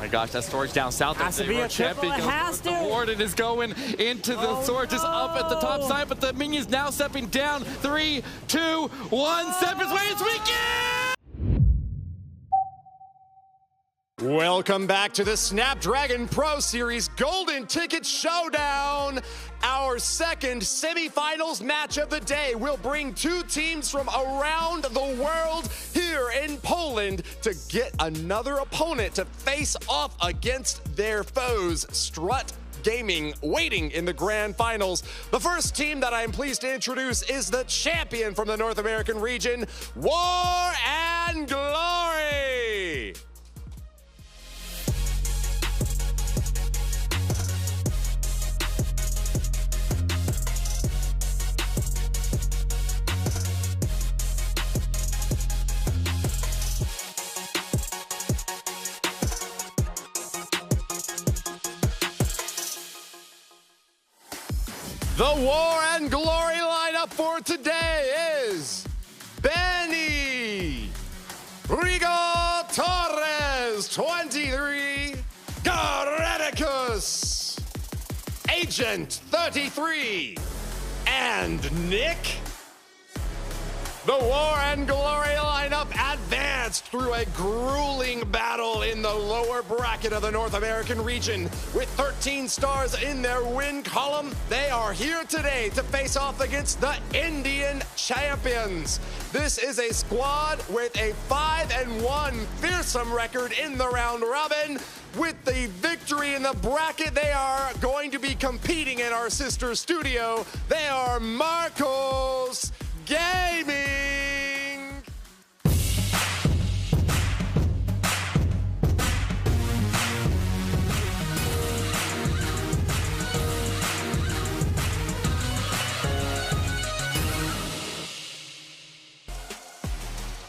my gosh, that storage down south. Has to be a triple, it has to. The Warden is going into the sword, just up at the top side, but the minion's now stepping down. 3, 2, 1, step his way, it's weekend! Welcome back to the Snapdragon Pro Series Golden Ticket Showdown. Our second semifinals match of the day will bring two teams from around the world here in Poland to get another opponent to face off against their foes. Strut Gaming waiting in the grand finals. The first team that I am pleased to introduce is the champion from the North American region, War and Glory. The War and Glory lineup for today is Benny, Rigo Torres, 23, Gareticus, Agent 33, and Nick. The War and Glory lineup advanced through a grueling battle in the lower bracket of the North American region. With 13 stars in their win column, they are here today to face off against the Indian champions. This is a squad with a 5-1 fearsome record in the round robin. With the victory in the bracket, they are going to be competing in our sister studio. They are Marcos Gaming.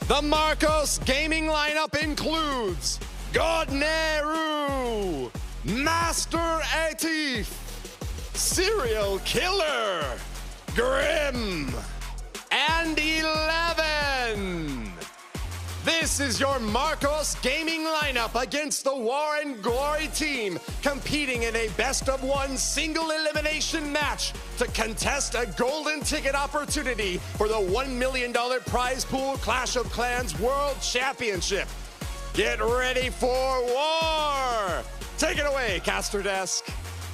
The Marcos Gaming lineup includes Godneru, Master Atif, Serial Killer, Grim, and 11. This is your Marcos Gaming lineup against the War and Glory team, competing in a best-of-1 single elimination match to contest a golden ticket opportunity for the $1 million prize pool Clash of Clans World Championship. Get ready for war! Take it away, Caster Desk.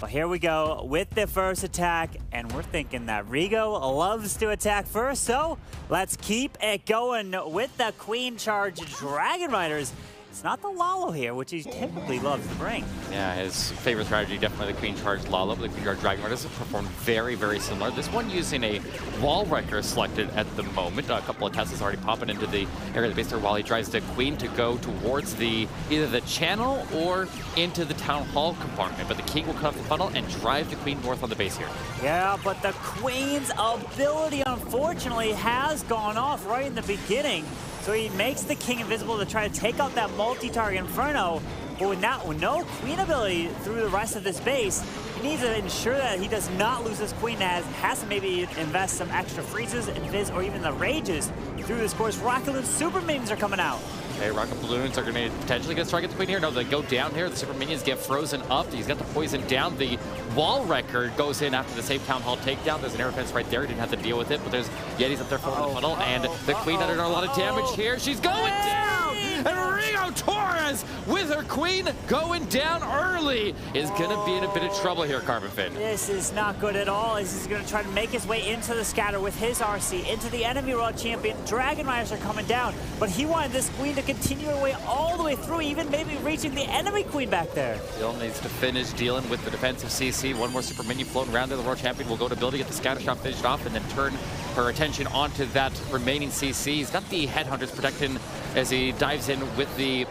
Well, here we go with the first attack, and we're thinking that Rigo loves to attack first, so let's keep it going with the Queen Charge Dragon Riders. It's not the Lalo here, which he typically loves to bring. Yeah, his favorite strategy, definitely the Queen Charge Lalo, but the Queen Charge Dragon Riders have performed very, very similar. This one using a Wall Wrecker selected at the moment. A couple of Teslas already popping into the area of the base there while he drives the Queen to go towards either the channel or into the Town Hall compartment. But the King will cut off the funnel and drive the Queen north on the base here. Yeah, but the Queen's ability, unfortunately, has gone off right in the beginning. So he makes the King invisible to try to take out that multi-target Inferno, but with no Queen ability through the rest of this base, he needs to ensure that he does not lose this Queen, has to maybe invest some extra freezes, invis, or even the rages through this course. Rocket Balloon Super Minions are coming out. Okay, Rocket Balloons are going to potentially get a strike at the Queen here. No, they go down here. The Super Minions get frozen up. He's got the poison down. The Wall Wrecker goes in after the same Town Hall takedown. There's an air defense right there. He didn't have to deal with it, but there's Yetis up there filling the funnel, and the Queen under a lot of damage here. She's going down! And Rigo Torres, with her Queen going down early, is going to be in a bit of trouble here, Carbonfin. This is not good at all. This is going to try to make his way into the scatter with his RC, into the enemy world champion. Dragon Riders are coming down, but he wanted this Queen to continue her way all the way through, even maybe reaching the enemy Queen back there. Still needs to finish dealing with the defensive CC. One more Super Minion floating around there. The World Champion will go to build to get the scatter shot finished off and then turn her attention onto that remaining CC. He's got the Headhunters protecting as he dives in with the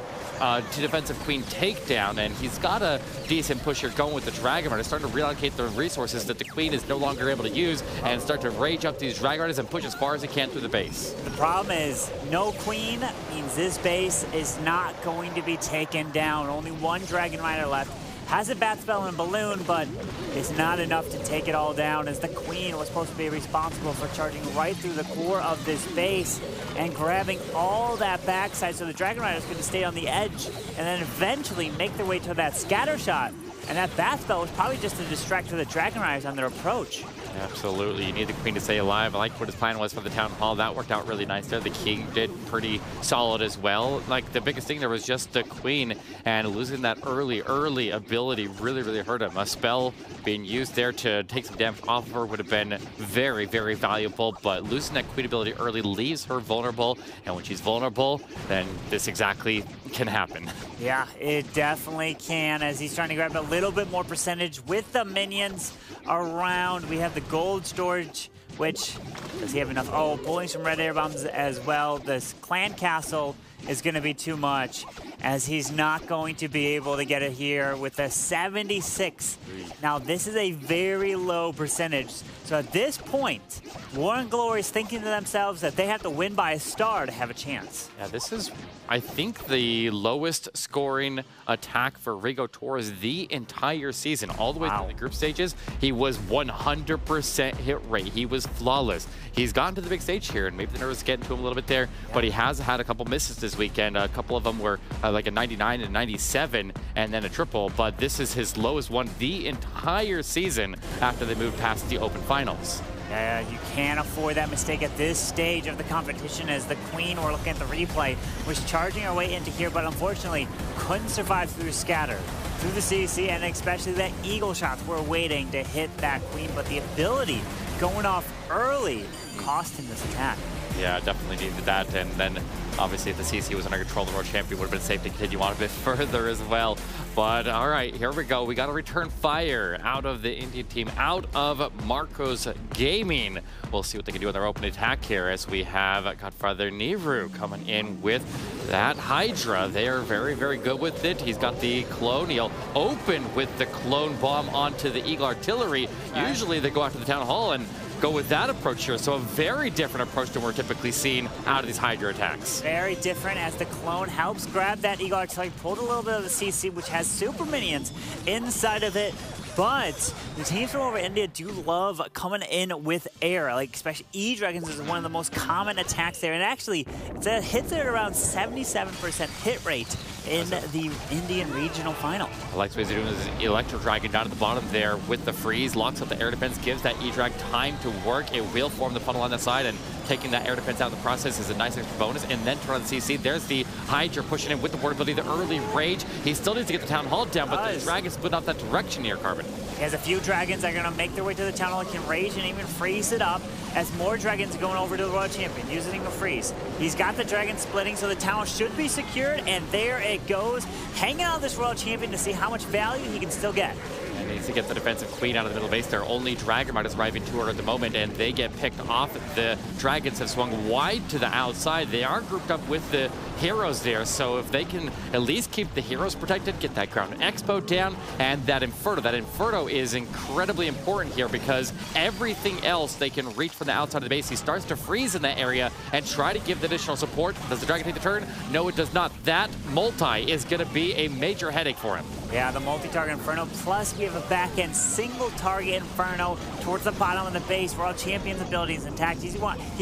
defensive Queen takedown, and he's got a decent push here going with the Dragon Riders, starting to reallocate the resources that the Queen is no longer able to use and start to rage up these Dragon Riders and push as far as he can through the base. The problem is no Queen means this base is not going to be taken down. Only one Dragon Rider left. Has a Bat Spell and Balloon, but it's not enough to take it all down, as the Queen was supposed to be responsible for charging right through the core of this base and grabbing all that backside, so the Dragon Rider's going to stay on the edge and then eventually make their way to that scatter shot. And that Bat Spell was probably just to distract the Dragon Riders on their approach. Absolutely. You need the Queen to stay alive. I like what his plan was for the Town Hall. That worked out really nice there. The King did pretty solid as well. Like, the biggest thing there was just the Queen, and losing that early ability really hurt him. A spell being used there to take some damage off of her would have been very valuable, but losing that Queen ability early leaves her vulnerable, and when she's vulnerable, then this exactly can happen. Yeah, it definitely can, as he's trying to grab a little bit more percentage with the minions around. We have the gold storage, which, does he have enough? Oh, pulling some red air bombs as well. This clan castle is going to be too much, as he's not going to be able to get it here with a 76. Now, this is a very low percentage. So at this point, War and Glory is thinking to themselves that they have to win by a star to have a chance. Yeah, this is, I think, the lowest scoring attack for Rigo Torres the entire season. All the way through the group stages, he was 100% hit rate. He was flawless. He's gotten to the big stage here, and maybe the nerves is getting to him a little bit there, but he has had a couple misses this weekend. A couple of them were like a 99 and 97, and then a triple, but this is his lowest one the entire season after they moved past the Open Finals. Yeah, you can't afford that mistake at this stage of the competition, as the Queen, we're looking at the replay, was charging her way into here, but unfortunately couldn't survive through Scatter, through the CC, and especially that Eagle shots were waiting to hit that Queen, but the ability going off early cost him this attack. Yeah, definitely needed that, and then obviously if the CC was under control, the World Champion would have been safe to continue on a bit further as well. But all right, here we go. We got to return fire out of the Indian team, out of Marco's Gaming. We'll see what they can do on their open attack here, as we have Godfather Niru coming in with that Hydra. They are very good with it. He's got the clone. He'll open with the clone bomb onto the Eagle Artillery. Usually they go after the Town Hall and go with that approach here. So a very different approach than we're typically seeing out of these Hydra attacks. Very different, as the clone helps grab that Eagle Artillery, pulled a little bit of the CC, which has super minions inside of it. But the teams from over India do love coming in with air, like especially E-Dragons is one of the most common attacks there. And actually, it hits it at around 77% hit rate in the Indian regional final. I like what he's doing is Electro Dragon down at the bottom there with the freeze, locks up the air defense, gives that E-Drag time to work. It will form the funnel on that side, and taking that air defense out of the process is a nice extra bonus. And then turn on the CC. There's the Hydra pushing in with the board ability, the early rage. He still needs to get the Town Hall down, but the Dragon's split off that direction here, Carbon. He has a few dragons that are going to make their way to the Town Hall, can rage and even freeze it up, as more dragons are going over to the Royal Champion using a freeze. He's got the dragon splitting, so the Town Hall should be secured, and there it goes. Hanging out this Royal Champion to see how much value he can still get. And needs to get the defensive Queen out of the middle base. Their only Dragon Riders arriving to her at the moment, and they get picked off. The Dragons have swung wide to the outside. They are grouped up with the heroes there, so if they can at least keep the heroes protected, get that Crown Expo down, and that Inferno is incredibly important here, because everything else they can reach from the outside of the base. He starts to freeze in that area and try to give the additional support. Does the Dragon take the turn? No, it does not. That multi is going to be a major headache for him. Yeah, the multi-target Inferno, plus we have a back-end single-target Inferno towards the bottom of the base. Royal Champion's abilities intact. He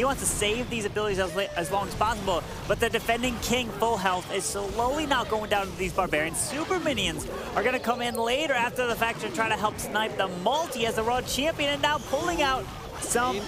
wants to save these abilities as long as possible, but the defending King, full health, is slowly now going down to these Barbarians. Super Minions are going to come in later after the fact to try to help snipe the multi, as the Royal Champion, and now pulling out some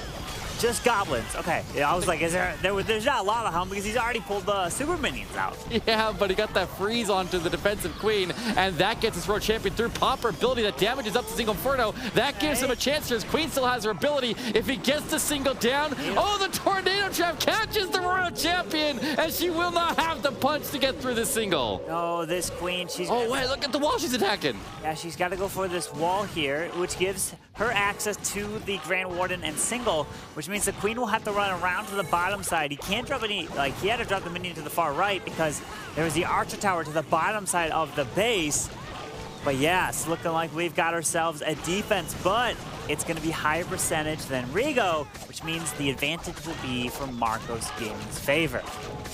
just goblins. Okay, yeah, I was like, there's not a lot of them, because he's already pulled the Super Minions out. Yeah, but he got that freeze onto the defensive Queen, and that gets his Royal Champion through Popper ability that damages up to single Inferno. That gives him a chance here. His Queen still has her ability. If he gets the single down, oh, the Tornado Trap catches the Royal Champion, and she will not have the punch to get through the single. No, this Queen, oh, wait, look at the wall she's attacking. Yeah, she's got to go for this wall here, which gives her access to the Grand Warden and single, which means the Queen will have to run around to the bottom side. He can't drop any, like, he had to drop the minion to the far right, because there was the Archer Tower to the bottom side of the base. But yes, looking like we've got ourselves a defense, but it's going to be higher percentage than Rigo, which means the advantage will be for MarCo's Gaming's favor.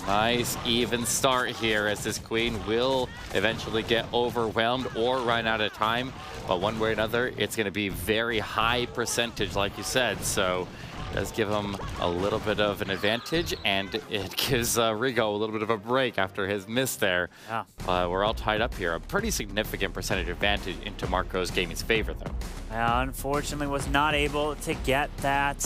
Nice even start here, as this queen will eventually get overwhelmed or run out of time. But one way or another, it's going to be very high percentage, like you said. So does give him a little bit of an advantage, and it gives Rigo a little bit of a break after his miss there. Yeah. We're all tied up here. A pretty significant percentage advantage into MarCo's Gaming's favor, though. Unfortunately, was not able to get that.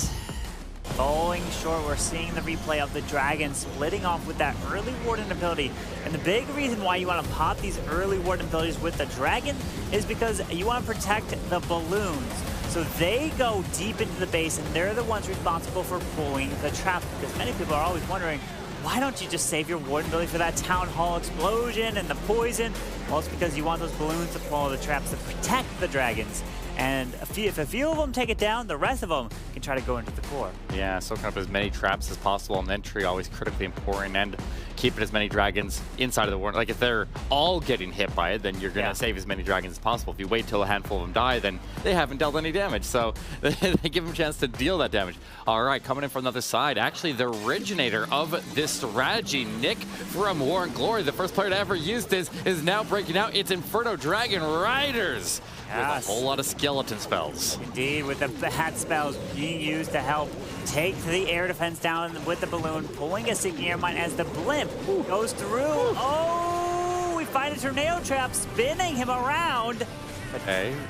Falling short, we're seeing the replay of the Dragon splitting off with that early Warden ability. And the big reason why you want to pop these early Warden abilities with the Dragon is because you want to protect the balloons. So they go deep into the base, and they're the ones responsible for pulling the trap. Because many people are always wondering, why don't you just save your Warden ability for that Town Hall explosion and the poison? Well, it's because you want those balloons to pull the traps to protect the Dragons. And if a few of them take it down, the rest of them can try to go into the core. Yeah, soaking up as many traps as possible on entry, always critically important, and keeping as many dragons inside of the warden. Like, if they're all getting hit by it, then you're going to save as many dragons as possible. If you wait till a handful of them die, then they haven't dealt any damage. So they give them a chance to deal that damage. All right, coming in from the other side, actually the originator of this strategy, Nick from War and Glory, the first player to ever use this, is now breaking out. It's Inferno Dragon Riders. Yes. With a whole lot of skeleton spells. Indeed, with the bat spells being used to help take the air defense down with the balloon, pulling a sinking air mine as the blimp goes through. Oh, we find a tornado trap spinning him around. But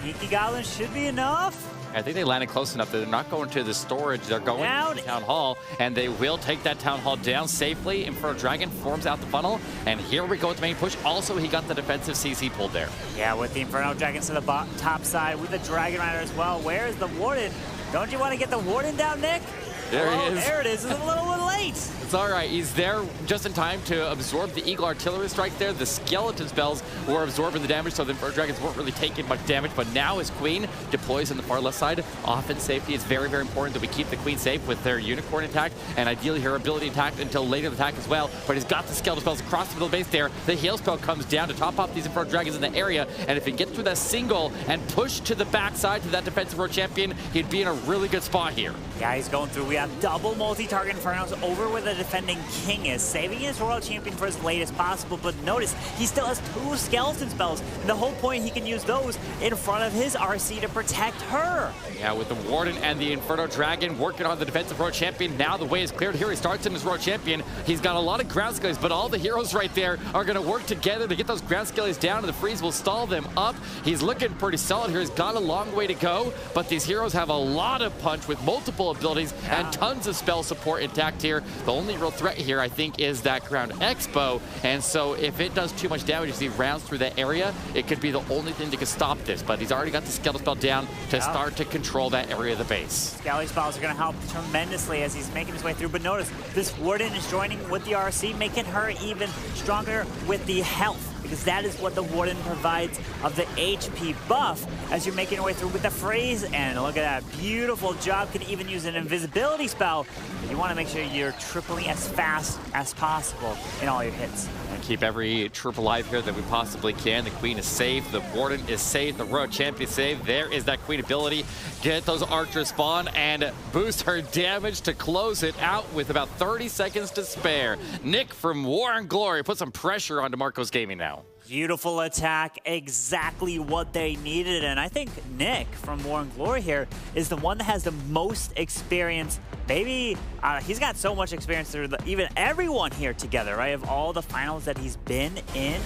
Sneaky Goblin should be enough. I think they landed close enough that they're not going to the storage. They're going to the Town Hall, and they will take that Town Hall down safely. Inferno Dragon forms out the funnel, and here we go with the main push. Also, he got the defensive CC pulled there. Yeah, with the Inferno Dragons to the top side, with the Dragon Rider as well. Where is the Warden? Don't you want to get the Warden down, Nick? There he is. There it is. It's a little bit late. It's all right. He's there just in time to absorb the Eagle Artillery Strike there. The skeleton spells were absorbing the damage, so the Inferno Dragons weren't really taking much damage. But now his Queen deploys on the far left side. Offense safety is very, very important that we keep the Queen safe with their Unicorn intact, and ideally her ability intact until later in the attack as well. But he's got the skeleton spells across the middle of the base there. The Hail Spell comes down to top off these Inferno Dragons in the area, and if he gets through that single and push to the backside to that defensive row champion, he'd be in a really good spot here. Yeah, he's going through. We have double multi-target Infernos over where the defending King is, saving his Royal Champion for as late as possible. But notice, he still has 2 skeleton spells, and the whole point, he can use those in front of his RC to protect her. Yeah, with the Warden and the Inferno Dragon working on the defensive Royal Champion, now the way is cleared. Here he starts in his Royal Champion. He's got a lot of ground skellies, but all the heroes right there are going to work together to get those ground skellies down, and the freeze will stall them up. He's looking pretty solid here. He's got a long way to go, but these heroes have a lot of punch with multiple abilities and tons of spell support intact here. The only real threat here, I think, is that Ground Expo, and so if it does too much damage as he rounds through that area, it could be the only thing that could stop this. But he's already got the skeleton spell down to start to control that area of the base. Skelly spells are going to help tremendously as he's making his way through, but notice this Warden is joining with the RC, making her even stronger with the health, because that is what the Warden provides of the HP buff as you're making your way through with the freeze. And look at that, beautiful job. Can even use an invisibility spell, but you want to make sure you're tripling as fast as possible in all your hits. And keep every troop alive here that we possibly can. The Queen is safe, the Warden is safe, the Royal Champion is safe. There is that Queen ability. Get those archers spawn and boost her damage to close it out with about 30 seconds to spare. Nick from War and Glory put some pressure onto MarCo's Gaming now. Beautiful attack, exactly what they needed. And I think Nick from War and Glory here is the one that has the most experience. Maybe he's got so much experience through even everyone here together, right? Of all the finals that he's been in.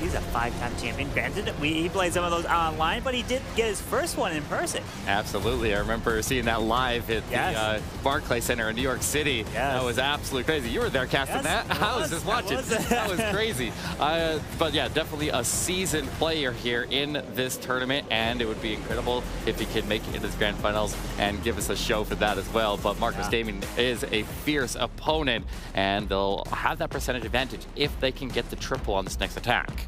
He's a 5-time champion. Granted, he played some of those online, but he did get his first one in person. Absolutely. I remember seeing that live at the Barclays Center in New York City. That was absolutely crazy. You were there casting that. I was just watching. That was crazy. But yeah, definitely a seasoned player here in this tournament, and it would be incredible if he could make it into the grand finals and give us a show for that as well. But MarCo's Gaming is a fierce opponent, and they'll have that percentage advantage if they can get the triple on this next attack.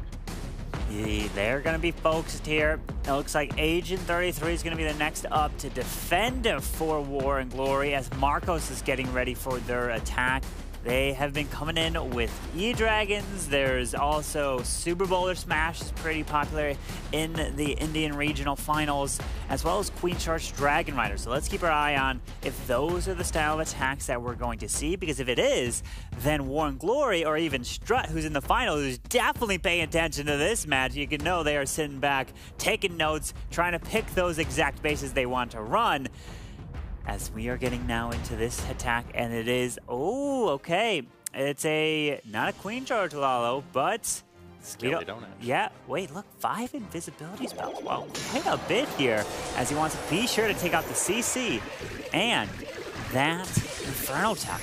They're going to be focused here. It looks like Agent 33 is going to be the next up to defend for War and Glory as MarCos is getting ready for their attack. They have been coming in with E-Dragons. There's also Super Bowler Smash is pretty popular in the Indian Regional Finals, as well as Queen Charge Dragon Rider. So let's keep our eye on if those are the style of attacks that we're going to see, because if it is, then War and Glory, or even Strut, who's in the final, who's definitely paying attention to this match, you can know they are sitting back, taking notes, trying to pick those exact bases they want to run. As we are getting now into this attack, and it is, oh, okay. It's not a Queen Charge Lalo, but... Skelly Donut. Yeah, wait, look, 5 invisibility spells. Wow, quite a bit here, as he wants to be sure to take out the CC and that Inferno Tower.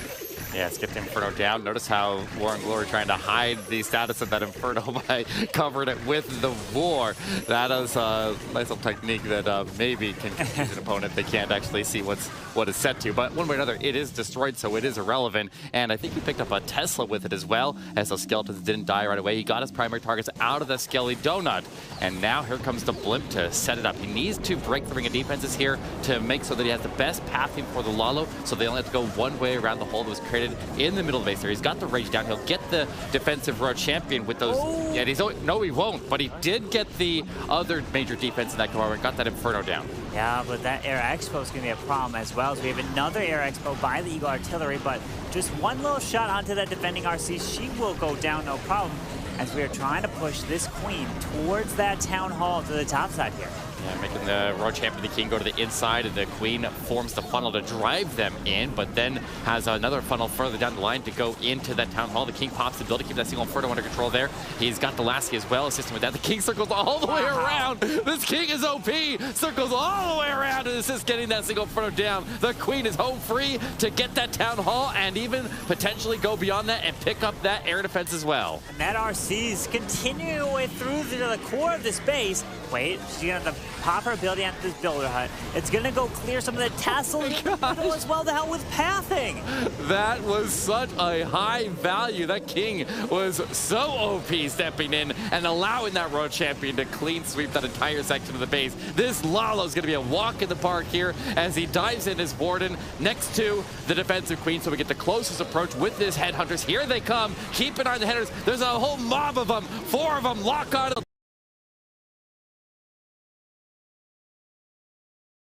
Yeah, skip the Inferno down. Notice how War and Glory trying to hide the status of that Inferno by covering it with the War. That is a nice little technique that maybe can confuse an opponent. They can't actually see what is set to. But one way or another, it is destroyed, so it is irrelevant. And I think he picked up a Tesla with it as well, as those skeletons didn't die right away. He got his primary targets out of the Skelly Donut. And now here comes the Blimp to set it up. He needs to break the ring of defenses here to make so that he has the best pathing for the Lalo, so they only have to go one way around the hole that was created in the middle of the base there. He's got the rage down. He'll get the defensive road champion with those. Oh. Yeah, no, he won't. But he did get the other major defense in that compartment. Got that Inferno down. Yeah, but that Air Expo is going to be a problem as well. So we have another Air Expo by the Eagle Artillery, but just one little shot onto that defending RC. She will go down, no problem, as we are trying to push this Queen towards that Town Hall to the top side here. Yeah, making the Road Champion, the King, go to the inside, and the Queen forms the funnel to drive them in, but then has another funnel further down the line to go into that Town Hall. The King pops the build to keep that single Inferno under control there. He's got the Lasky as well, assisting with that. The King circles all the way around. This King is OP, circles all the way around and assists getting that single Inferno down. The Queen is home free to get that Town Hall and even potentially go beyond that and pick up that air defense as well. And that RC's continuing her way through to the core of this base. Wait, she's going to have to pop her ability onto this builder hut. It's going to go clear some of the tassels as well to help with pathing. That was such a high value. That King was so OP stepping in and allowing that Road Champion to clean sweep that entire section of the base. This Lalo's going to be a walk in the park here as he dives in as Warden next to the defensive Queen, so we get the closest approach with this Headhunters. Here they come. Keep an eye on the Headhunters. There's a whole mob of them. 4 of them lock on.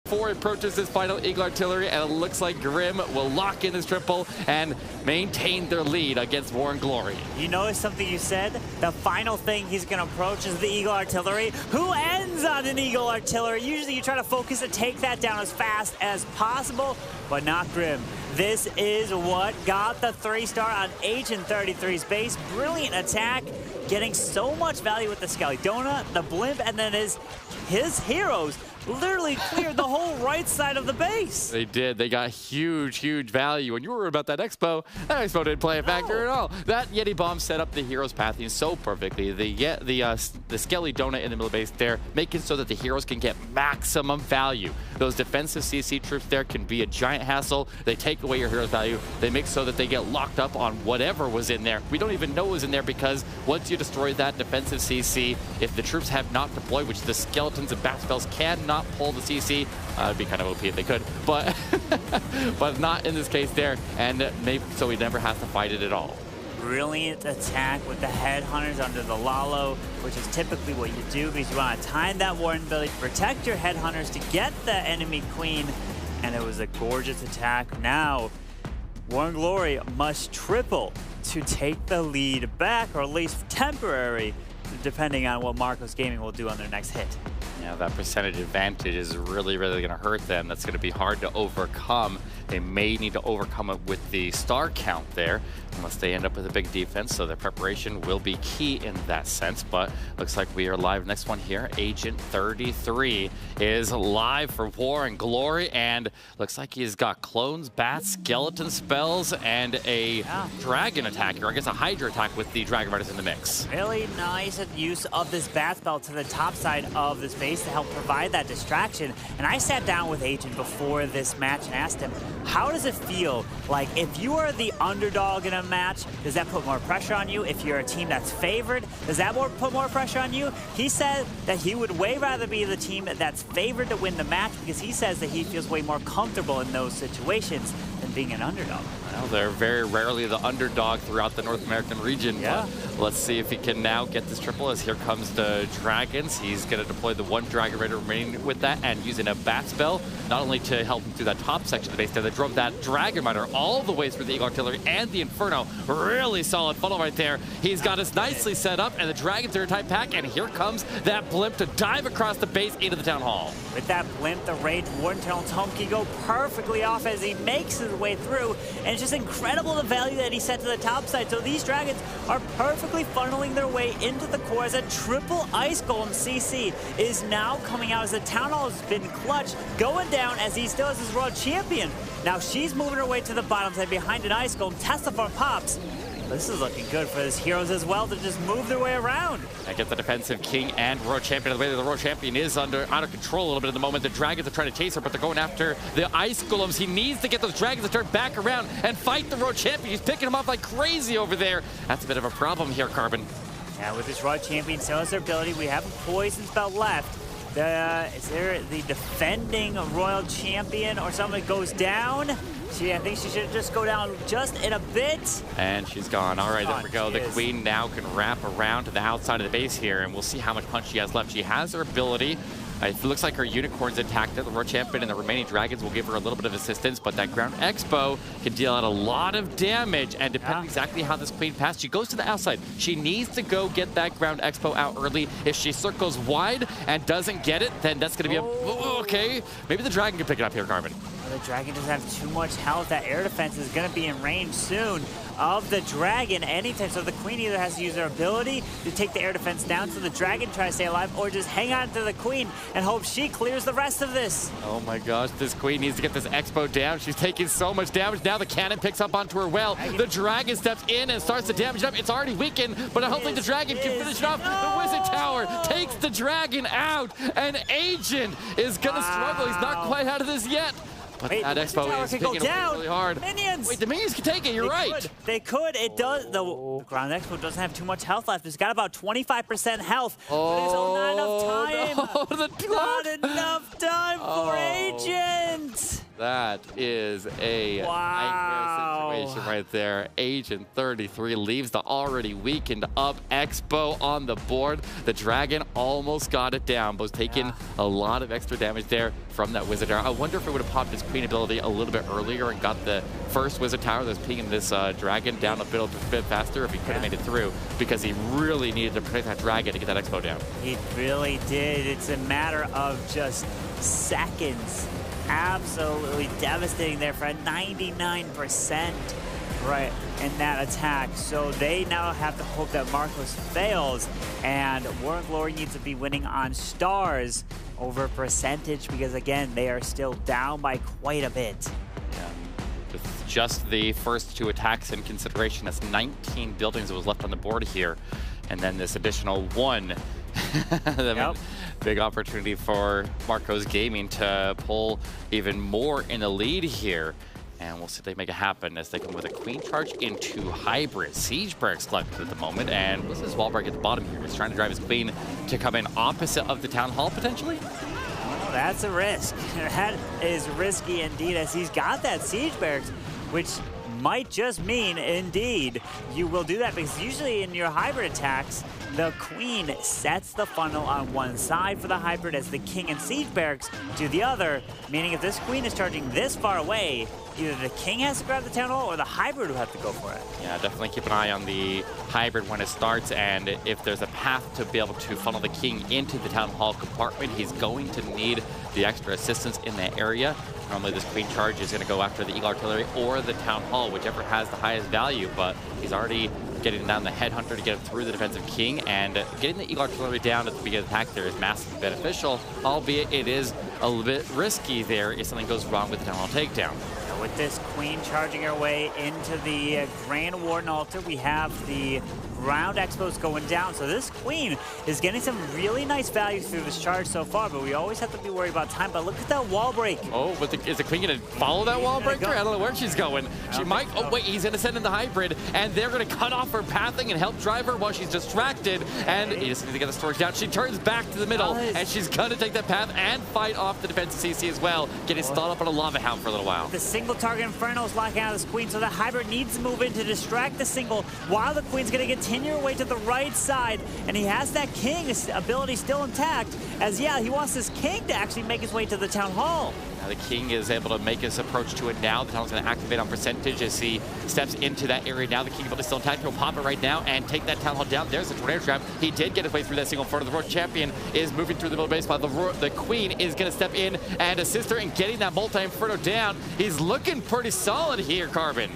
4 approaches this final Eagle Artillery, and it looks like Grim will lock in his triple and maintain their lead against War and Glory. You notice something you said? The final thing he's going to approach is the Eagle Artillery, who ends on an Eagle Artillery. Usually you try to focus to take that down as fast as possible, but not Grim. This is what got the 3-star on Agent 33's base. Brilliant attack, getting so much value with the Skelly Donut, the Blimp, and then his heroes literally cleared the whole right side of the base. They did. They got huge, huge value. When you were about that Expo didn't play a factor at all. That Yeti Bomb set up the heroes pathing so perfectly. The Skelly Donut in the middle of the base there, making so that the heroes can get maximum value. Those defensive CC troops there can be a giant hassle. They take away your heroes' value. They make so that they get locked up on whatever was in there. We don't even know what was in there, because once you destroy that defensive CC, if the troops have not deployed, which the skeletons and bat spells cannot pull the CC, it'd be kind of OP if they could, but but not in this case there, and maybe so he never has to fight it at all. Brilliant attack with the Headhunters under the Lalo, which is typically what you do because you want to time that Warden ability to protect your Headhunters to get the enemy Queen, and it was a gorgeous attack. Now, War and Glory must triple to take the lead back, or at least temporary, depending on what Marcos Gaming will do on their next hit. Yeah, that percentage advantage is really, really going to hurt them. That's going to be hard to overcome. They may need to overcome it with the star count there, unless they end up with a big defense, so their preparation will be key in that sense. But looks like we are live. Next one here, Agent 33 is live for War and Glory, and looks like he's got clones, bats, skeleton spells, and a dragon attack, or I guess a Hydra attack with the Dragon Riders in the mix. Really nice use of this bat spell to the top side of this base to help provide that distraction. And I sat down with Agent before this match and asked him, how does it feel like if you are the underdog in a match, does that put more pressure on you? If you're a team that's favored, does that put more pressure on you? He said that he would way rather be the team that's favored to win the match, because he says that he feels way more comfortable in those situations than being an underdog. Well, they're very rarely the underdog throughout the North American region. Yeah. But let's see if he can now get this triple, as here comes the Dragons. He's going to deploy the one Dragon Raider remaining with that and using a bat spell, not only to help him through that top section of the base there, that drove that Dragon Rider all the way through the Eagle Artillery and the Inferno. Really solid funnel right there. He's got us nicely set up, and the Dragons are a tight pack, and here comes that blimp to dive across the base into the Town Hall. With that blimp, the Rage Warden Tunnel's home can go perfectly off as he makes his way through, and it's just incredible the value that he set to the top side. So these Dragons are perfectly funneling their way into the core as a triple Ice Golem CC is now coming out as the Town Hall has been clutch, going down as he still has his World Champion. Now she's moving her way to the bottom side behind an Ice Golem. Testaform pops. This is looking good for his heroes as well to just move their way around. And get the defensive King and World Champion. The way that the World Champion is out of control a little bit at the moment. The Dragons are trying to chase her, but they're going after the Ice Golems. He needs to get those Dragons to turn back around and fight the World Champion. He's picking him off like crazy over there. That's a bit of a problem here, Carbon. Yeah, with this World Champion, so is their ability. We have a Poison spell left. Is there the defending Royal Champion or something that goes down? I think she should just go down just in a bit. And she's gone. All right, there we go. The Queen now can wrap around to the outside of the base here, and we'll see how much punch she has left. She has her ability. It looks like her Unicorn's intact. The World Champion and the remaining Dragons will give her a little bit of assistance, but that Ground Expo can deal out a lot of damage, and depending exactly how this Queen passed, she goes to the outside. She needs to go get that Ground Expo out early. If she circles wide and doesn't get it, then that's going to be okay. Maybe the Dragon can pick it up here, Carmen. The Dragon doesn't have too much health. That air defense is going to be in range soon of the Dragon anytime. So the Queen either has to use her ability to take the air defense down so the Dragon tries to stay alive, or just hang on to the Queen and hope she clears the rest of this. Oh my gosh, this Queen needs to get this Expo down. She's taking so much damage. Now the cannon picks up onto her well. The Dragon steps in and starts to damage it up. It's already weakened, but hopefully the Dragon can finish it off. The Wizard Tower takes the Dragon out, and Agent is going to struggle. He's not quite out of this yet. But wait, that Expo is picking up really hard. Minions! Wait, the Minions can take it, you're right. They could. It does. The Ground Expo doesn't have too much health left. It's got about 25% health. Oh, not enough time. Not enough time for Agent. That is a nightmare situation right there. Agent 33 leaves the already weakened up Expo on the board. The Dragon almost got it down, but was taking a lot of extra damage there from that Wizard Tower. I wonder if it would have popped his Queen ability a little bit earlier and got the first Wizard Tower that was pinging this Dragon down a bit faster, if he could have made it through, because he really needed to protect that Dragon to get that Expo down. He really did. It's a matter of just seconds. Absolutely devastating there for a 99% right in that attack. So they now have to hope that Marcos fails, and War and Glory needs to be winning on stars over percentage, because again, they are still down by quite a bit. Yeah, with just the first two attacks in consideration, that's 19 buildings that was left on the board here, and then this additional one. Big opportunity for Marcos Gaming to pull even more in the lead here. And we'll see if they make it happen as they come with a Queen charge into hybrid. Siege Barracks collected at the moment. And what's this wall break at the bottom here? He's trying to drive his Queen to come in opposite of the Town Hall, potentially? Oh, that's a risk. That is risky indeed, as he's got that Siege Barracks, which might just mean, indeed, you will do that, because usually in your hybrid attacks, the Queen sets the funnel on one side for the hybrid as the King and Siege Barracks do the other, meaning if this Queen is charging this far away, either the King has to grab the Town Hall or the hybrid will have to go for it. Yeah, definitely keep an eye on the hybrid when it starts, and if there's a path to be able to funnel the King into the Town Hall compartment, he's going to need the extra assistance in that area. Normally this Queen charge is going to go after the Eagle Artillery or the Town Hall, whichever has the highest value, but he's already getting down the Headhunter to get him through the defensive King, and getting the Eagle Artillery down at the beginning of the attack there is massively beneficial, albeit it is a little bit risky there if something goes wrong with the Town Hall takedown. With this Queen charging her way into the Grand Warden altar, we have the ground expos going down. So this queen is getting some really nice value through this charge so far, but we always have to be worried about time. But look at that wall break. Oh, but is the queen going to follow that wall breaker? I don't know where she's going. She might. Oh, wait, he's going to send in the hybrid, and they're going to cut off her pathing and help drive her while she's distracted. And he just needs to get the storage down. She turns back to the middle, and she's going to take that path and fight off the defensive CC as well, getting stalled up on a lava hound for a little while. The single target Inferno is locking out of this queen, so the hybrid needs to move in to distract the single while the queen's going to continue her way to the right side. And he has that king's ability still intact, as he wants this king to actually make his way to the town hall. Now the king is able to make his approach to it now. The town is going to activate on percentage as he steps into that area now. The king ability still intact. He'll pop it right now and take that town hall down. There's the tornado trap. He did get his way through that single front of the world champion. Is moving through the middle base, while the queen is going to step in and assist her in getting that multi-inferno down. He's looking pretty solid here, Carbon.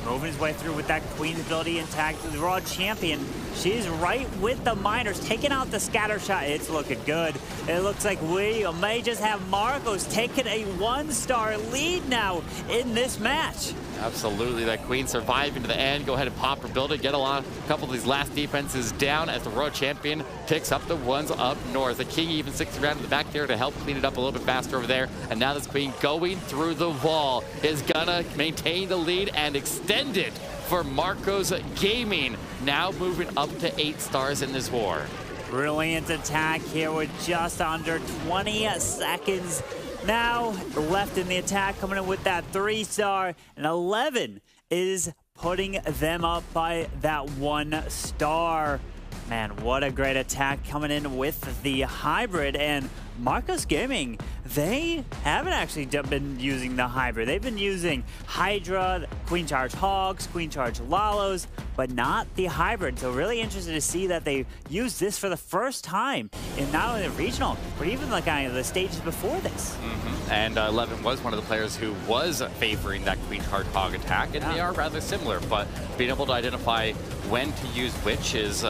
Moving his way through with that queen's ability intact. The raw champion, she's right with the miners, taking out the scatter shot. It's looking good. It looks like we may just have Marcos taking a 1-star lead now in this match. Absolutely, that queen surviving to the end. Go ahead and pop her building, get a couple of these last defenses down as the road champion picks up the ones up north. The king even sticks around in the back there to help clean it up a little bit faster over there. And now this queen going through the wall is gonna maintain the lead and extend it for Marcos Gaming. Now moving up to 8 stars in this war. Brilliant attack here with just under 20 seconds now left in the attack, coming in with that 3-star, and 11 is putting them up by that 1 star. Man, what a great attack coming in with the hybrid. And Marcos Gaming, they haven't actually been using the hybrid. They've been using Hydra, Queen Charge Hogs, Queen Charge Lalos, but not the hybrid. So really interested to see that they use this for the first time in not only the regional, but even like the stages before this. And 11 was one of the players who was favoring that Queen Charge Hog attack, and they are rather similar, but being able to identify when to use which is,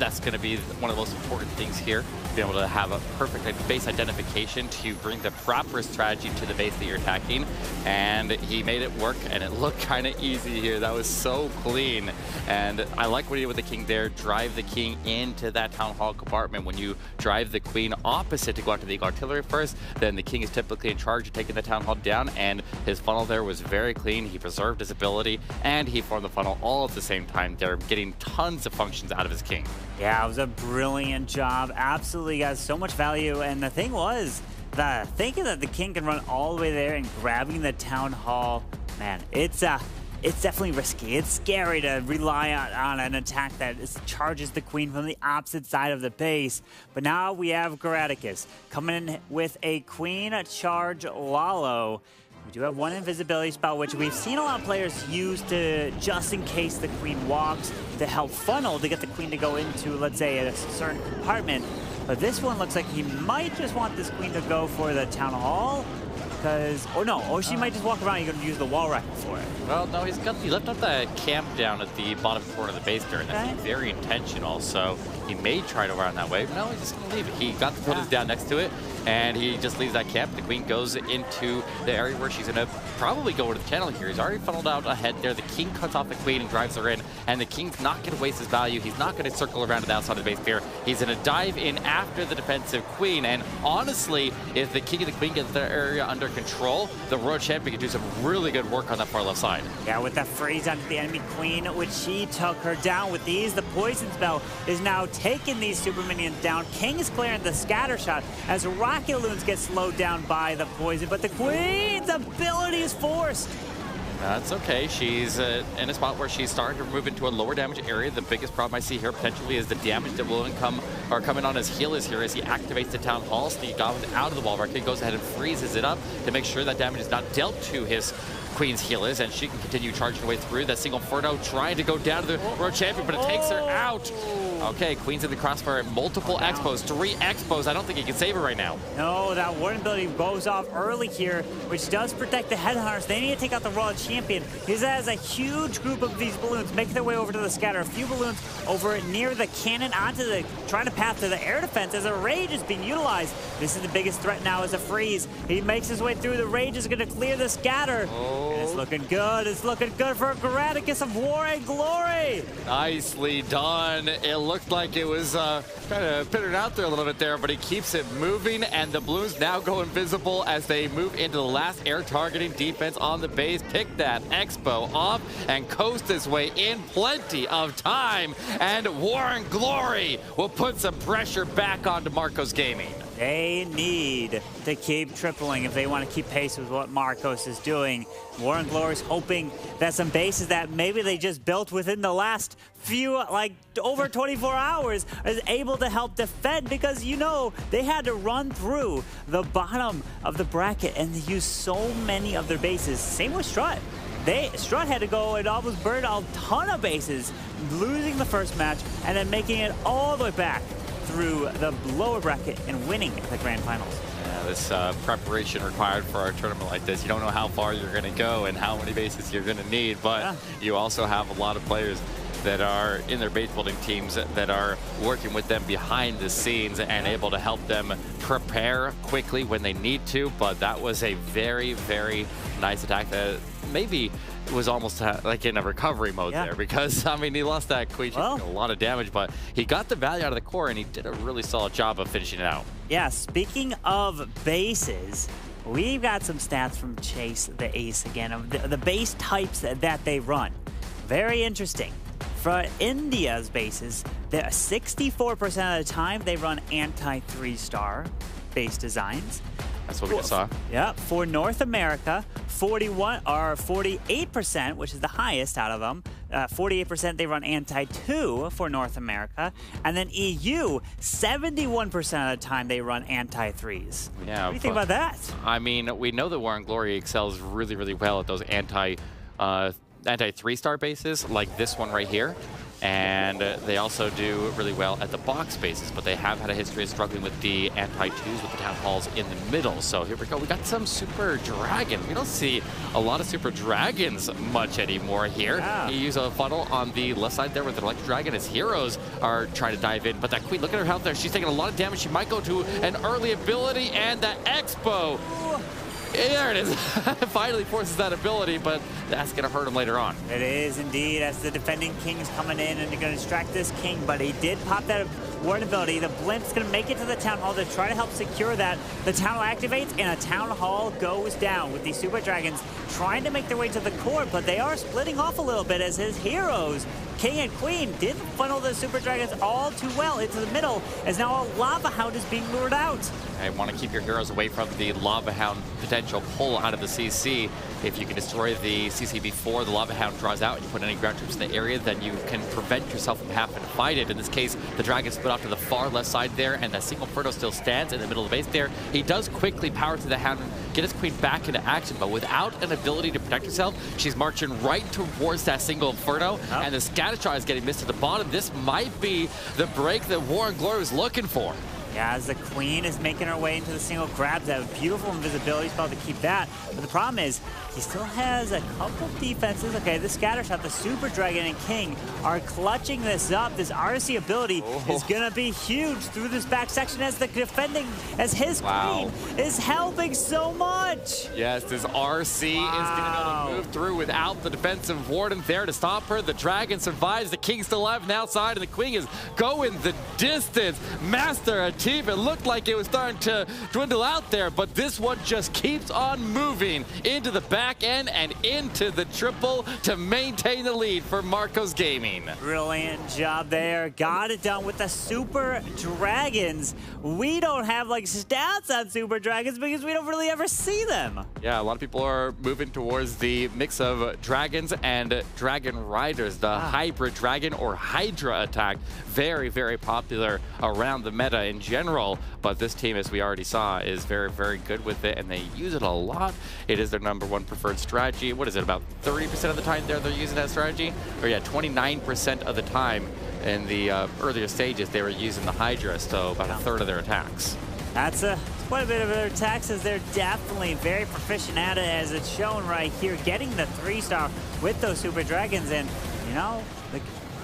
that's going to be one of the most important things here. Being able to have a perfect base identification to bring the proper strategy to the base that you're attacking. And he made it work, and it looked kind of easy here. That was so clean. And I like what he did with the king there. Drive the king into that town hall compartment. When you drive the queen opposite to go out to the artillery first, then the king is typically in charge of taking the town hall down. And his funnel there was very clean. He preserved his ability, and he formed the funnel all at the same time. They're getting tons of functions out of his king. Yeah, it was a brilliant job. Absolutely, guys, so much value. And the thing was, thinking that the king can run all the way there and grabbing the town hall, man, it's definitely risky. It's scary to rely on an attack that charges the queen from the opposite side of the base. But now we have Geraticus coming in with a queen charge Lalo. We do have 1 invisibility spell, which we've seen a lot of players use to, just in case the queen walks, to help funnel to get the queen to go into, let's say, a certain compartment. But this one looks like he might just want this queen to go for the town hall. Because, or she might just walk around. You're going to use the wall rifle for it. Well, no, he left up the camp down at the bottom corner of the base there, and that's very intentional. So he may try to run that way. No, he's just going to leave it. He got the buildings down next to it, and he just leaves that camp. The queen goes into the area where she's going to probably go into the channel here. He's already funneled out ahead there. The king cuts off the queen and drives her in, and the king's not going to waste his value. He's not going to circle around to the outside of the base here. He's going to dive in after the defensive queen, and honestly, if the king and the queen get the area under control, the royal champion can do some really good work on that far left side. Yeah, with that freeze onto the enemy queen, which she took her down with these. The poison spell is now taking these super minions down. King is clearing the scatter shot as rocket loons get slowed down by the poison, but the queen's ability is forced. That's okay. She's in a spot where she's starting to move into a lower damage area. The biggest problem I see here potentially is the damage that will come in on his healers here as he activates the town hall. So he got out of the wall racket, goes ahead and freezes it up to make sure that damage is not dealt to his queen's healers, and she can continue charging her way through. That single Inferno trying to go down to the road champion, but it takes her out. Okay, Queen's in the crossfire. Multiple Expos, 3 Expos. I don't think he can save it right now. No, that warden ability goes off early here, which does protect the Headhunters. They need to take out the Royal Champion. He has a huge group of these balloons making their way over to the scatter. A few balloons over near the cannon onto the, trying to path to the air defense as a Rage is being utilized. This is the biggest threat now as a freeze. He makes his way through. The Rage is going to clear the scatter. Oh. And it's looking good. It's looking good for Graticus of War and Glory. Nicely done. It looked like it was kind of pittered out there a little bit there, but he keeps it moving, and the Blues now go invisible as they move into the last air targeting defense on the base. Pick that Expo off and coast his way in. Plenty of time, and War and Glory will put some pressure back onto Marcos Gaming. They need to keep tripling if they want to keep pace with what Marcos is doing. War and Glory's hoping that some bases that maybe they just built within the last few, like over 24 hours, is able to help defend, because, you know, they had to run through the bottom of the bracket and they used so many of their bases. Same with Strut. Strut had to go and almost burn a ton of bases, losing the first match and then making it all the way back through the lower bracket and winning the grand finals. Yeah, this preparation required for a tournament like this. You don't know how far you're going to go and how many bases you're going to need, but you also have a lot of players that are in their base building teams that are working with them behind the scenes and able to help them prepare quickly when they need to. But that was a very, very nice attack that maybe was almost like in a recovery mode there, because, I mean, he lost that Queen, a lot of damage, but he got the value out of the core and he did a really solid job of finishing it out. Yeah, speaking of bases, we've got some stats from Chase the Ace again, of the base types that they run. Very interesting. For India's bases, 64% of the time they run anti-3-star base designs. That's what we just saw. Yeah, for North America, 48%, which is the highest out of them. 48% they run anti-2 for North America, and then EU, 71% of the time they run anti-3s. Yeah, what do you think about that? I mean, we know that War and Glory excels really, really well at those anti-3-star bases, like this one right here. And they also do really well at the box bases, but they have had a history of struggling with the anti-2s with the town halls in the middle. So here we go. We got some Super Dragon. We don't see a lot of Super Dragons much anymore here. Yeah. You use a funnel on the left side there with the Electric Dragon as heroes are trying to dive in. But that Queen, look at her health there. She's taking a lot of damage. She might go to an early ability, and that Expo. There it is. Finally forces that ability, but that's going to hurt him later on. It is indeed, as the defending king is coming in and they're going to distract this king, but he did pop that warden ability. The blimp's going to make it to the town hall to try to help secure that. The town hall activates and a town hall goes down with these Super Dragons trying to make their way to the core, but they are splitting off a little bit as his heroes, King and Queen, didn't funnel the Super Dragons all too well into the middle, as now a Lava Hound is being lured out. I want to keep your heroes away from the Lava Hound potential pull out of the CC. If you can destroy the CC before the Lava Hound draws out and you put any ground troops in the area, then you can prevent yourself from having to fight it. In this case, the Dragon split off to the far left side there, and that single Inferno still stands in the middle of the base there. He does quickly power through the Hound and get his Queen back into action, but without an ability to protect herself, she's marching right towards that single Inferno, and the Scattershot is getting missed at the bottom. This might be the break that War and Glory was looking for. Yeah, as the Queen is making her way into the single, grabs that beautiful invisibility spell to keep that. But the problem is, he still has a couple defenses. Okay, the Scattershot, the Super Dragon, and King are clutching this up. This RC ability is going to be huge through this back section as the defending, as his Queen is helping so much. Yes, this RC is going to be able to move through without the defensive warden there to stop her. The Dragon survives, the King's still alive on the outside, and the Queen is going the distance. Master Achieve, it looked like it was starting to dwindle out there, but this one just keeps on moving into the back end and into the triple to maintain the lead for Marcos Gaming. Brilliant job there. Got it done with the Super Dragons. We don't have like stats on Super Dragons because we don't really ever see them. Yeah, a lot of people are moving towards the mix of dragons and dragon riders. The hybrid dragon or Hydra attack, very, very popular around the meta in general. general, but this team, as we already saw, is very, very good with it, and they use it a lot. It is their #1 preferred strategy. What is it, about 30% of the time they're using that strategy? Or yeah, 29% of the time in the earlier stages, they were using the Hydra, so about a third of their attacks. That's quite a bit of their attacks, as they're definitely very proficient at it, as it's shown right here, getting the 3-star with those Super Dragons. And, you know,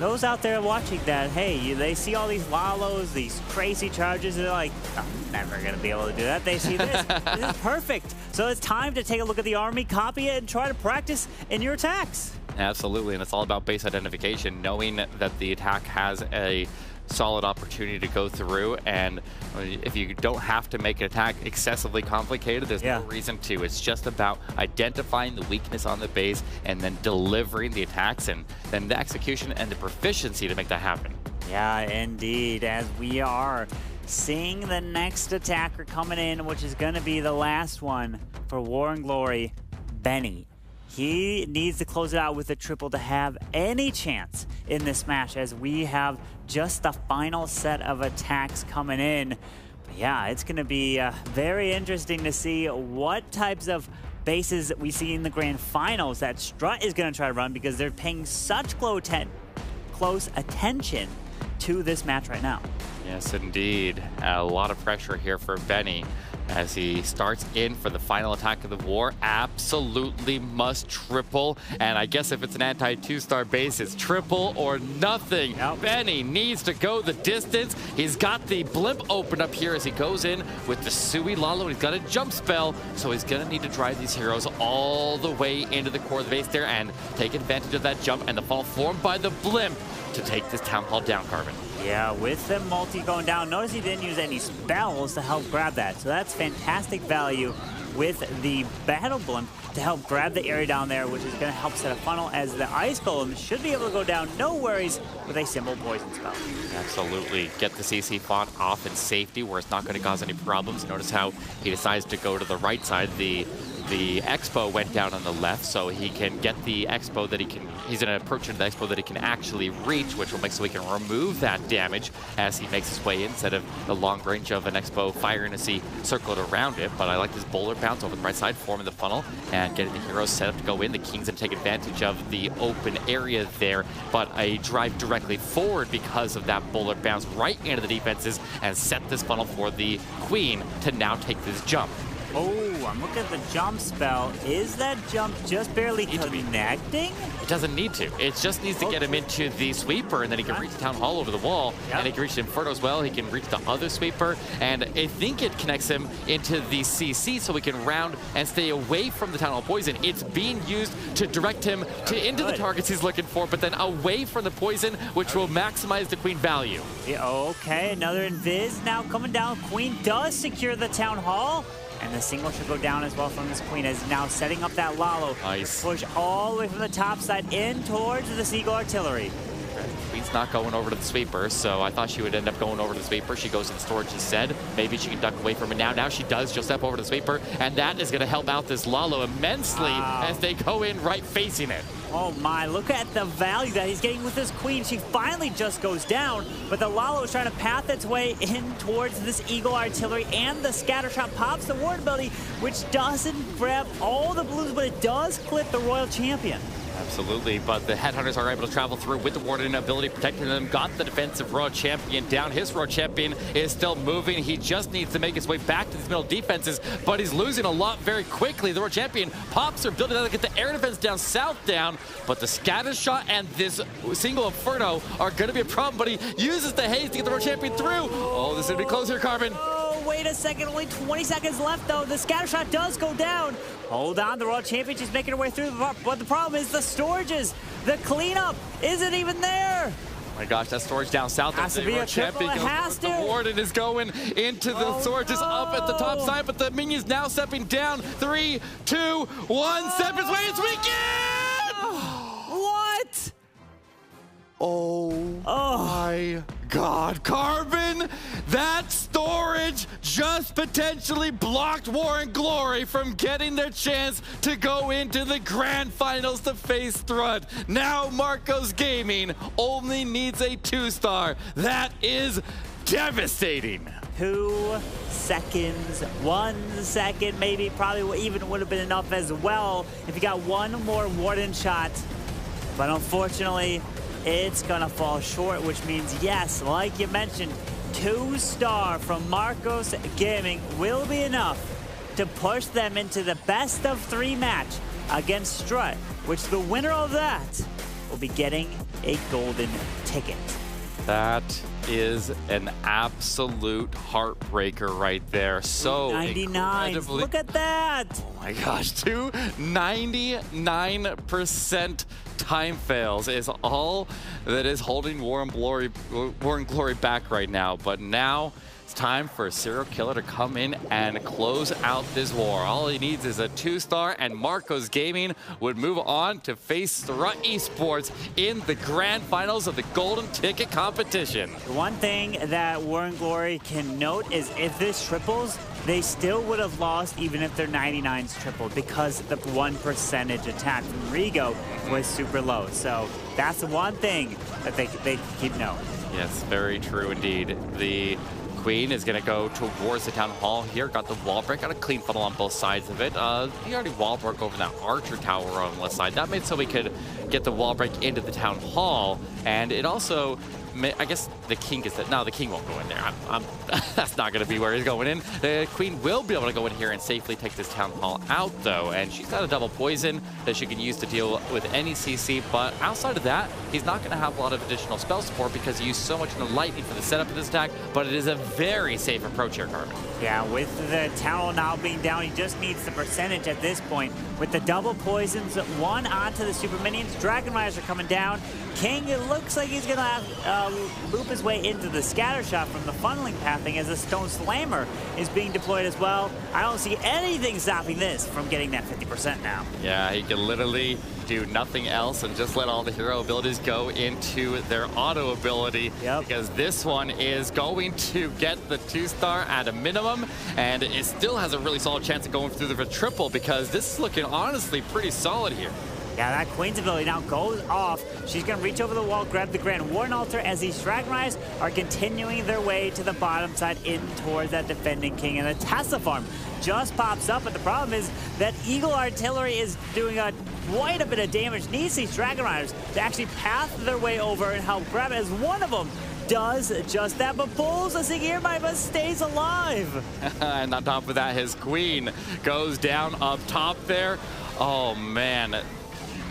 those out there watching that, hey, they see all these Lalos, these crazy charges, and they're like, I'm never going to be able to do that. They see this. This is perfect. So it's time to take a look at the army, copy it, and try to practice in your attacks. Absolutely, and it's all about base identification, knowing that the attack has a solid opportunity to go through, and if you don't have to make an attack excessively complicated, there's no reason to. It's just about identifying the weakness on the base and then delivering the attacks, and then the execution and the proficiency to make that happen. Yeah, indeed, as we are seeing the next attacker coming in, which is going to be the last one for War and Glory, Benny. He needs to close it out with a triple to have any chance in this match, as we have just the final set of attacks coming in. But yeah, it's going to be very interesting to see what types of bases we see in the grand finals that Strut is going to try to run, because they're paying such close attention to this match right now. Yes, indeed. A lot of pressure here for Benny as he starts in for the final attack of the war. Absolutely must triple, and I guess if it's an anti-2-star base, it's triple or nothing. Benny needs to go the distance. He's got the blimp open up here as he goes in with the Sui Lalo, and he's got a jump spell, so he's gonna need to drive these heroes all the way into the core of the base there and take advantage of that jump and the funnel formed by the blimp to take this town hall down, Carbon. Yeah, with the multi going down, notice he didn't use any spells to help grab that. So that's fantastic value with the battle blimp to help grab the area down there, which is going to help set a funnel, as the ice golem should be able to go down, no worries, with a simple poison spell. Absolutely. Get the CC font off in safety where it's not going to cause any problems. Notice how he decides to go to the right side. The Expo went down on the left, so he can get the Expo that he's going to approach into the Expo that he can actually reach, which will make so he can remove that damage as he makes his way in, instead of the long range of an Expo firing as he circled around it. But I like this bowler bounce over the right side, forming the funnel, and getting the heroes set up to go in. The King's going to take advantage of the open area there, but a drive directly forward because of that bowler bounce right into the defenses and set this funnel for the Queen to now take this jump. Oh, I'm looking at the jump spell. Is that jump just barely connecting? It doesn't need to. It just needs to get him into the sweeper, and then he can reach Town Hall over the wall, and he can reach the Inferno as well. He can reach the other sweeper, and I think it connects him into the CC so he can round and stay away from the Town Hall poison. It's being used to direct him into the targets he's looking for, but then away from the poison, which will maximize the Queen value. Yeah, okay, another Invis now coming down. Queen does secure the Town Hall. And the single should go down as well from this Queen, as now setting up that Lalo. Nice. Push all the way from the top side in towards the Seagull Artillery. Queen's not going over to the sweeper, so I thought she would end up going over to the sweeper. She goes to the storage instead. Maybe she can duck away from it now. Now she does. She'll step over to the sweeper, and that is going to help out this Lalo immensely as they go in right facing it. Oh my, look at the value that he's getting with this Queen. She finally just goes down, but the Lalo is trying to path its way in towards this Eagle Artillery, and the Scatter Shot pops the ward ability, which doesn't grab all the blues, but it does clip the Royal Champion. Absolutely, but the Headhunters are able to travel through with the Warden ability protecting them. Got the defensive Royal Champion down. His Royal Champion is still moving. He just needs to make his way back to these middle defenses, but he's losing a lot very quickly. The Royal Champion pops her ability to get the air defense down south down, but the Scatter Shot and this single Inferno are going to be a problem, but he uses the haze to get the Royal Champion through. Oh, this is going to be close here, Carbon. Wait a second, only 20 seconds left though. The Scatter Shot does go down. Hold on, the Royal Champion, she's making her way through, but the problem is the storages. The cleanup isn't even there. Oh my gosh, that storage down south. Has to be a triple, it has to. The Warden is going into the storages up at the top side, but the Minion's now stepping down. 3, 2, 1, step his way, it's weekend! What? Oh my God, Carbon! That storage just potentially blocked War and Glory from getting their chance to go into the grand finals to face Strut. Now Marcos Gaming only needs a 2-star. That is devastating. 2 seconds, 1 second, maybe probably even would have been enough as well if you got one more Warden shot. But unfortunately, it's gonna fall short, which means yes, like you mentioned, 2-star from Marcos Gaming will be enough to push them into the best of 3 match against Strut, which the winner of that will be getting a golden ticket. That is an absolute heartbreaker right there. So 99. Look at that. Oh my gosh, 99% time fails is all that is holding War and Glory back right now. But now it's time for a serial killer to come in and close out this war. All he needs is a 2-star, and Marcos Gaming would move on to face Strut Esports in the grand finals of the Golden Ticket competition. The one thing that War and Glory can note is if this triples, they still would have lost even if their 99s tripled, because the 1% attack from Rigo was super low. So that's the one thing that they keep note. Yes, very true indeed. The Queen is going to go towards the Town Hall here. Got the wall break. Got a clean funnel on both sides of it. He already wall broke over that Archer Tower on the left side. That made so we could get the wall break into the Town Hall. And it also, I guess the King is that. No, the King won't go in there. That's not going to be where he's going in. The Queen will be able to go in here and safely take this Town Hall out, though. And she's got a double poison that she can use to deal with any CC. But outside of that, he's not going to have a lot of additional spell support because he used so much in the lightning for the setup of this attack. But it is a very safe approach here, Carmen. Yeah, with the Town Hall now being down, he just needs the percentage at this point. With the double poisons, one onto the super minions. Dragon Riders are coming down. King, it looks like he's going to have loop his way into the scatter shot from the funneling pathing as a Stone Slammer is being deployed as well. I don't see anything stopping this from getting that 50% now. Yeah, he can literally do nothing else and just let all the hero abilities go into their auto ability. Yep. Because this one is going to get the 2-star at a minimum, and it still has a really solid chance of going through the triple because this is looking honestly pretty solid here. Yeah, that Queen's ability now goes off. She's going to reach over the wall, grab the Grand Warden Altar as these Dragon Riders are continuing their way to the bottom side in towards that defending King. And the Tesla farm just pops up, but the problem is that Eagle Artillery is doing quite a bit of damage. Needs these Dragon Riders to actually path their way over and help grab it, as one of them does just that, but pulls a Sigir but stays alive. And on top of that, his Queen goes down up top there. Oh, man.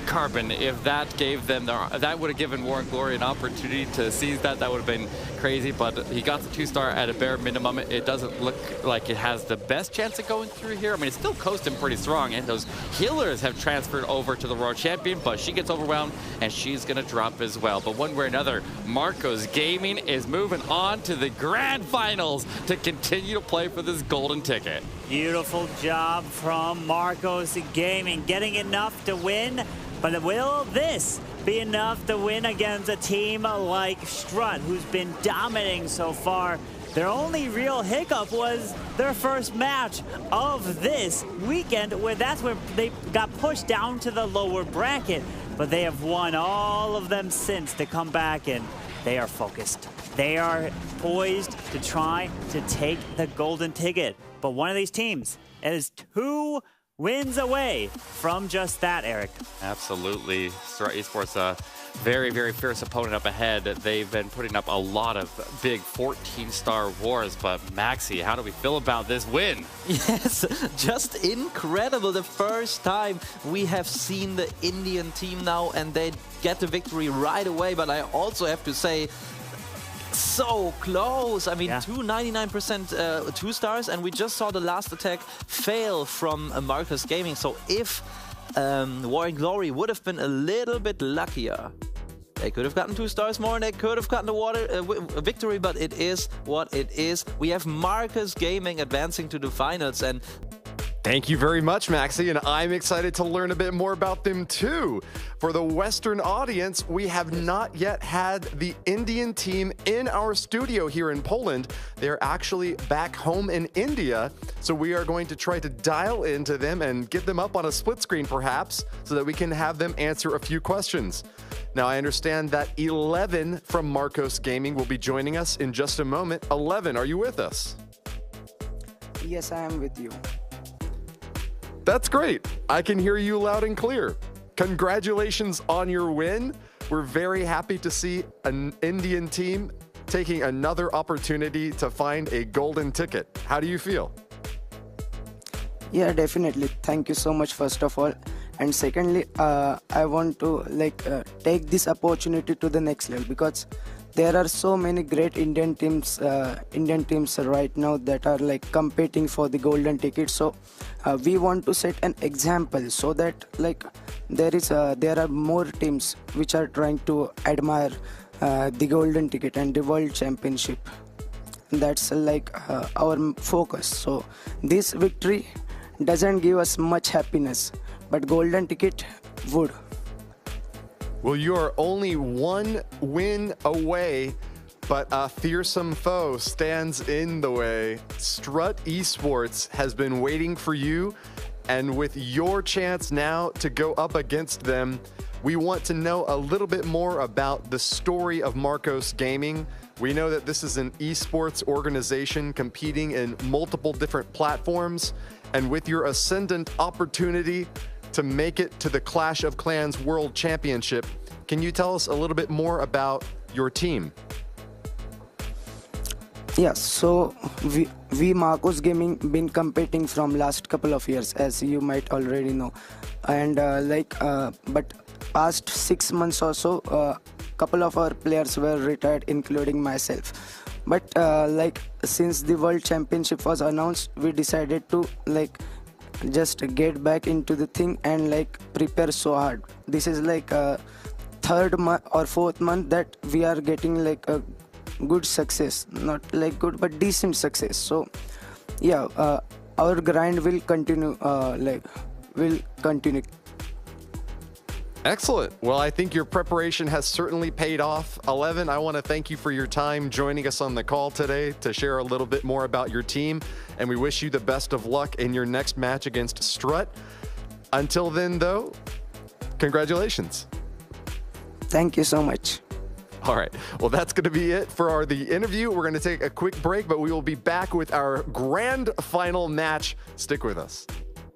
Carbon, if that gave them that would have given War and Glory an opportunity to seize that would have been crazy, but he got the 2-star at a bare minimum. It doesn't look like it has the best chance of going through here. I mean, it's still coasting pretty strong, and those healers have transferred over to the Royal Champion, but she gets overwhelmed and she's gonna drop as well. But one way or another, Marcos Gaming is moving on to the grand finals to continue to play for this golden ticket. Beautiful job from Marcos Gaming, getting enough to win. But will this be enough to win against a team like Strut, who's been dominating so far? Their only real hiccup was their first match of this weekend, where that's where they got pushed down to the lower bracket. But they have won all of them since to come back, and they are focused. They are poised to try to take the golden ticket. But one of these teams is 2 wins away from just that, Eric. Absolutely. Strut Esports, a very, very fierce opponent up ahead. They've been putting up a lot of big 14-star wars, but Maxi, how do we feel about this win? Yes, just incredible. The first time we have seen the Indian team now, and they get the victory right away. But I also have to say, so close. I mean, yeah. 299% 2-stars, and we just saw the last attack fail from Marcos Gaming. So if War and Glory would have been a little bit luckier, they could have gotten 2 stars more and they could have gotten a victory, but it is what it is. We have Marcos Gaming advancing to the finals, and Thank you very much, Maxi, and I'm excited to learn a bit more about them too. For the Western audience, we have not yet had the Indian team in our studio here in Poland. They're actually back home in India, so we are going to try to dial into them and get them up on a split screen perhaps, so that we can have them answer a few questions. Now, I understand that 11 from CoC Gaming will be joining us in just a moment. 11, are you with us? Yes, I am with you. That's great. I can hear you loud and clear. Congratulations on your win. We're very happy to see an Indian team taking another opportunity to find a golden ticket. How do you feel? Yeah, definitely. Thank you so much, first of all. And secondly, I want to take this opportunity to the next level, because there are so many great Indian teams right now that are like competing for the golden ticket. So we want to set an example, so that there are more teams which are trying to admire the golden ticket and the world championship. That's our focus. So this victory doesn't give us much happiness, but golden ticket would. Well, you are only one win away, but a fearsome foe stands in the way. Strut Esports has been waiting for you, and with your chance now to go up against them, we want to know a little bit more about the story of CoC Gaming. We know that this is an esports organization competing in multiple different platforms, and with your ascendant opportunity to make it to the Clash of Clans World Championship, can you tell us a little bit more about your team? Yeah, so we CoC Gaming been competing from last couple of years, as you might already know, and but past 6 months or so, couple of our players were retired, including myself. But since the World Championship was announced, we decided to just get back into the thing and prepare so hard. This is third month or fourth month that we are getting a good success, not good but decent success. So yeah, our grind will continue. Will continue. Excellent. Well, I think your preparation has certainly paid off. 11, I want to thank you for your time joining us on the call today to share a little bit more about your team, and we wish you the best of luck in your next match against Strut. Until then, though, congratulations. Thank you so much. All right. Well, that's going to be it for the interview. We're going to take a quick break, but we will be back with our grand final match. Stick with us.